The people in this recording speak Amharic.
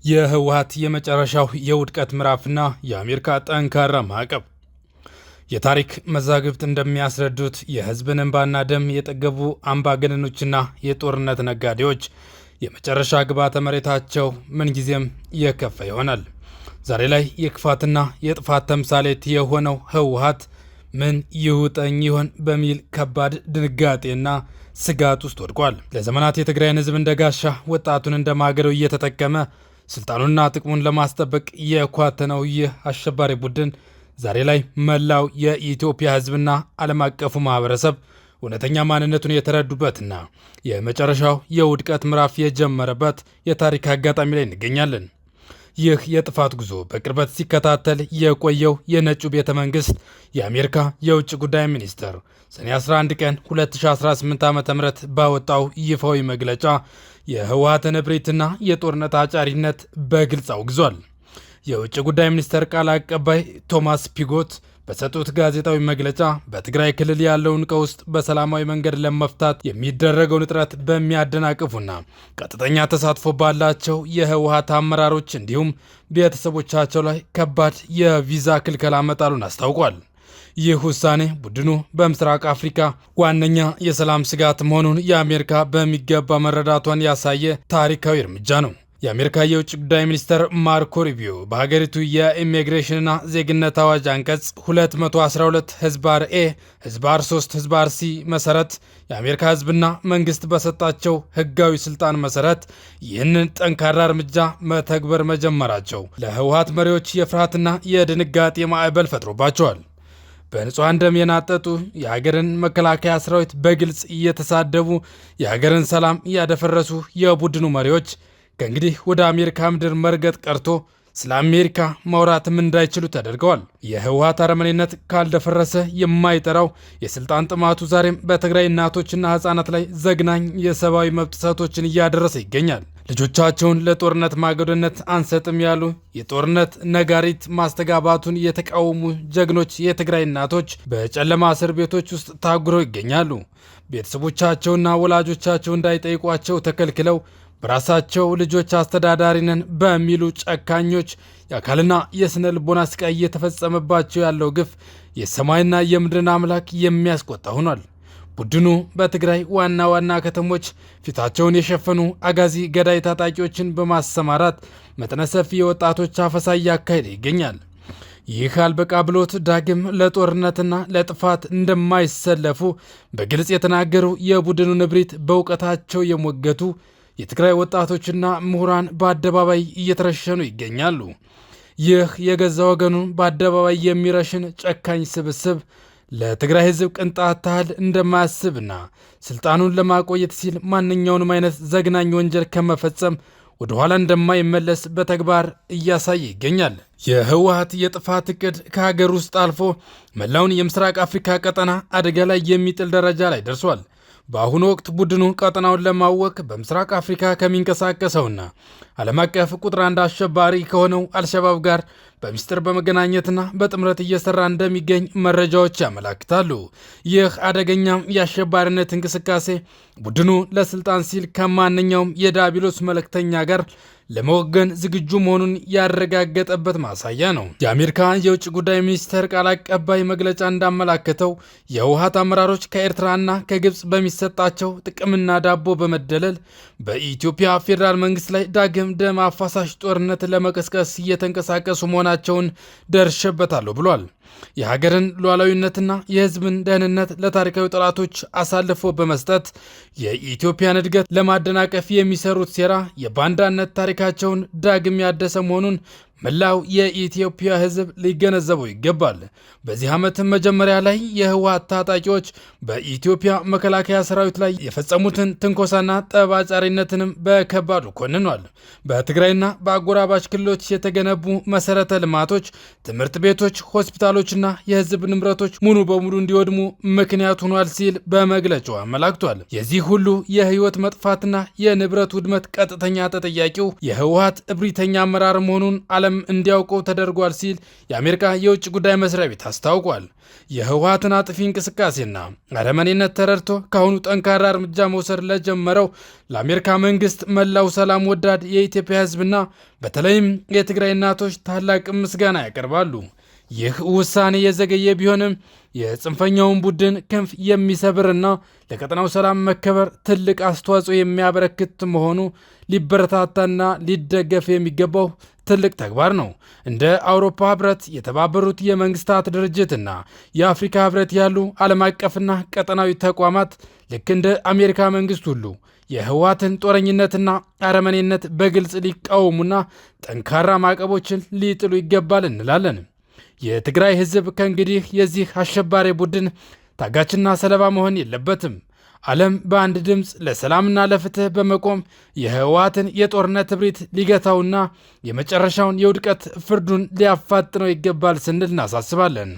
የህወሓት የመጨረሻው የውድቀት ምዕራፍና የአሜሪካ ጠንካራ ማዕቀብ። የታሪክ መዛግብት እንደሚያስረዱት የህዝብን እንባና ደም የጠገቡ አምባገነኖችና የጦርነት ነጋዴዎች የመጨረሻ ግብዓተ መሬታቸው ምንጊዜም የከፋ ይሆናል። ዛሬ ላይ የክፋትና የጥፋት ተምሳሌት የሆነው ህወሓት ምን ይውጠኝ ይሆን በሚል ከባድ ድንጋጤና ስጋት ውስጥ ወድቋል። ለዘመናት የትግራይን ህዝብ እንደ ጋሻ ወጣቱን እንደ ማገዶ እየተጠቀመ ስልጣኑና ጥቅሙን ለማስጠበቅ የኳተነው ይህ አሸባሪ ቡድን ዛሬ ላይ መላው የኢትዮጵያ ህዝብና ዓለም አቀፉ ማህበረሰብ እውነተኛ ማንነቱን የተረዱበትና የመጨረሻው የውድቀት ምዕራፍ የጀመረበት የታሪክ አጋጣሚ ላይ እንገኛለን። ይህ የጥፋት ጉዞ በቅርበት ሲከታተል የቆየው የነጩ ቤተ መንግስት የአሜሪካ የውጭ ጉዳይ ሚኒስትር ሰኔ 11 ቀን 2018 ዓ.ም ባወጣው ይፋዊ መግለጫ የህወሓትን እብሪትና የጦርነት አጫሪነት በግልጽ አውግዟል። የውጭ ጉዳይ ሚኒስቴር ቃል አቀባይ ቶማስ ፒጎት በሰጡት ጋዜጣዊ መግለጫ በትግራይ ክልል ያለውን ቀውስ በሰላማዊ መንገድ ለመፍታት የሚደረገውን ጥረት በሚያደናቅፉና ቀጥተኛ ተሳትፎ ባላቸው የህወሓት አመራሮች እንዲሁም ቤተሰቦቻቸው ላይ ከባድ የቪዛ ክልከላ መጣሉን አስታውቋል። ይህ ውሳኔ ቡድኑ በምስራቅ አፍሪካ ዋነኛ የሰላም ስጋት መሆኑን የአሜሪካ በሚገባ መረዳቷን ያሳየ ታሪካዊ እርምጃ ነው። የአሜሪካ የውጭ ጉዳይ ሚኒስትር ማርኮ ሩቢዮ በሀገሪቱ የኢሚግሬሽንና ዜግነት አዋጅ አንቀጽ 212 ህዝባር ኤ ህዝባር 3 ህዝባር ሲ መሰረት የአሜሪካ ህዝብና መንግስት በሰጣቸው ህጋዊ ስልጣን መሰረት ይህንን ጠንካራ እርምጃ መተግበር መጀመራቸው ለህወሓት መሪዎች የፍርሃትና የድንጋጤ ማዕበል ፈጥሮባቸዋል። በንጹሐን ደም የናጠጡ የሀገርን መከላከያ ሰራዊት በግልጽ እየተሳደቡ የሀገርን ሰላም እያደፈረሱ የቡድኑ መሪዎች ከእንግዲህ ወደ አሜሪካ ምድር መርገጥ ቀርቶ ስለ አሜሪካ ማውራትም እንዳይችሉ ተደርገዋል። የህወሓት አረመኔነት ካልደፈረሰ የማይጠራው የስልጣን ጥማቱ ዛሬም በትግራይ እናቶችና ህፃናት ላይ ዘግናኝ የሰብአዊ መብት ጥሰቶችን እያደረሰ ይገኛል። ልጆቻቸውን ለጦርነት ማገዶነት አንሰጥም ያሉ የጦርነት ነጋሪት ማስተጋባቱን የተቃወሙ ጀግኖች የትግራይ እናቶች በጨለማ እስር ቤቶች ውስጥ ታጉረው ይገኛሉ። ቤተሰቦቻቸውና ወላጆቻቸው እንዳይጠይቋቸው ተከልክለው በራሳቸው ልጆች አስተዳዳሪ ነን በሚሉ ጨካኞች የአካልና የስነ ልቦና ስቃይ እየተፈጸመባቸው ያለው ግፍ የሰማይና የምድርን አምላክ የሚያስቆጣ ሆኗል። ቡድኑ በትግራይ ዋና ዋና ከተሞች ፊታቸውን የሸፈኑ አጋዚ ገዳይ ታጣቂዎችን በማሰማራት መጠነ ሰፊ የወጣቶች አፈሳ እያካሄደ ይገኛል። ይህ አልበቃ ብሎት ዳግም ለጦርነትና ለጥፋት እንደማይሰለፉ በግልጽ የተናገሩ የቡድኑን እብሪት በእውቀታቸው የሞገቱ የትግራይ ወጣቶችና ምሁራን በአደባባይ እየተረሸኑ ይገኛሉ። ይህ የገዛ ወገኑን በአደባባይ የሚረሽን ጨካኝ ስብስብ ለትግራይ ህዝብ ቅንጣት ታህል እንደማያስብና ስልጣኑን ለማቆየት ሲል ማንኛውንም አይነት ዘግናኝ ወንጀል ከመፈጸም ወደ ኋላ እንደማይመለስ በተግባር እያሳየ ይገኛል። የህወሓት የጥፋት እቅድ ከሀገር ውስጥ አልፎ መላውን የምስራቅ አፍሪካ ቀጠና አደጋ ላይ የሚጥል ደረጃ ላይ ደርሷል። በአሁኑ ወቅት ቡድኑ ቀጠናውን ለማወክ በምስራቅ አፍሪካ ከሚንቀሳቀሰውና ዓለም አቀፍ ቁጥር አንድ አሸባሪ ከሆነው አልሸባብ ጋር በሚስጥር በመገናኘትና በጥምረት እየሰራ እንደሚገኝ መረጃዎች ያመላክታሉ። ይህ አደገኛም የአሸባሪነት እንቅስቃሴ ቡድኑ ለስልጣን ሲል ከማንኛውም የዳቢሎስ መልእክተኛ ጋር ለመወገን ዝግጁ መሆኑን ያረጋገጠበት ማሳያ ነው። የአሜሪካ የውጭ ጉዳይ ሚኒስቴር ቃል አቀባይ መግለጫ እንዳመላከተው የህወሓት አመራሮች ከኤርትራና ከግብፅ በሚሰጣቸው ጥቅምና ዳቦ በመደለል በኢትዮጵያ ፌዴራል መንግስት ላይ ዳግም ደም አፋሳሽ ጦርነት ለመቀስቀስ እየተንቀሳቀሱ መሆናቸውን ደርሼበታለሁ ብሏል። የሀገርን ሉዓላዊነትና የህዝብን ደህንነት ለታሪካዊ ጠላቶች አሳልፎ በመስጠት የኢትዮጵያን እድገት ለማደናቀፍ የሚሰሩት ሴራ የባንዳነት ታሪካቸውን ዳግም ያደሰ መሆኑን መላው የኢትዮጵያ ህዝብ ሊገነዘበው ይገባል። በዚህ ዓመት መጀመሪያ ላይ የህወሓት ታጣቂዎች በኢትዮጵያ መከላከያ ሰራዊት ላይ የፈጸሙትን ትንኮሳና ጠባጫሪነትንም በከባዱ ኮንኗል። በትግራይና በአጎራባች ክልሎች የተገነቡ መሰረተ ልማቶች፣ ትምህርት ቤቶች፣ ሆስፒታሎችና የህዝብ ንብረቶች ሙሉ በሙሉ እንዲወድሙ ምክንያት ሆኗል ሲል በመግለጫው አመላክቷል። የዚህ ሁሉ የህይወት መጥፋትና የንብረት ውድመት ቀጥተኛ ተጠያቂው የህወሓት እብሪተኛ አመራር መሆኑን ዓለም ዓለም እንዲያውቀው ተደርጓል ሲል የአሜሪካ የውጭ ጉዳይ መስሪያ ቤት አስታውቋል። የህወሓትን አጥፊ እንቅስቃሴና አረመኔነት ተረድቶ ካሁኑ ጠንካራ እርምጃ መውሰድ ለጀመረው ለአሜሪካ መንግስት መላው ሰላም ወዳድ የኢትዮጵያ ህዝብና በተለይም የትግራይ እናቶች ታላቅ ምስጋና ያቀርባሉ። ይህ ውሳኔ የዘገየ ቢሆንም የጽንፈኛውን ቡድን ክንፍ የሚሰብርና ለቀጠናው ሰላም መከበር ትልቅ አስተዋጽኦ የሚያበረክት መሆኑ ሊበረታታና ሊደገፍ የሚገባው ትልቅ ተግባር ነው። እንደ አውሮፓ ህብረት፣ የተባበሩት የመንግስታት ድርጅትና የአፍሪካ ህብረት ያሉ ዓለም አቀፍና ቀጠናዊ ተቋማት ልክ እንደ አሜሪካ መንግስት ሁሉ የህወሓትን ጦረኝነትና አረመኔነት በግልጽ ሊቃወሙና ጠንካራ ማዕቀቦችን ሊጥሉ ይገባል እንላለን። የትግራይ ህዝብ ከእንግዲህ የዚህ አሸባሪ ቡድን ታጋችና ሰለባ መሆን የለበትም። ዓለም በአንድ ድምፅ ለሰላምና ለፍትህ በመቆም የህወሓትን የጦርነት እብሪት ሊገታውና የመጨረሻውን የውድቀት ፍርዱን ሊያፋጥነው ይገባል ስንል እናሳስባለን።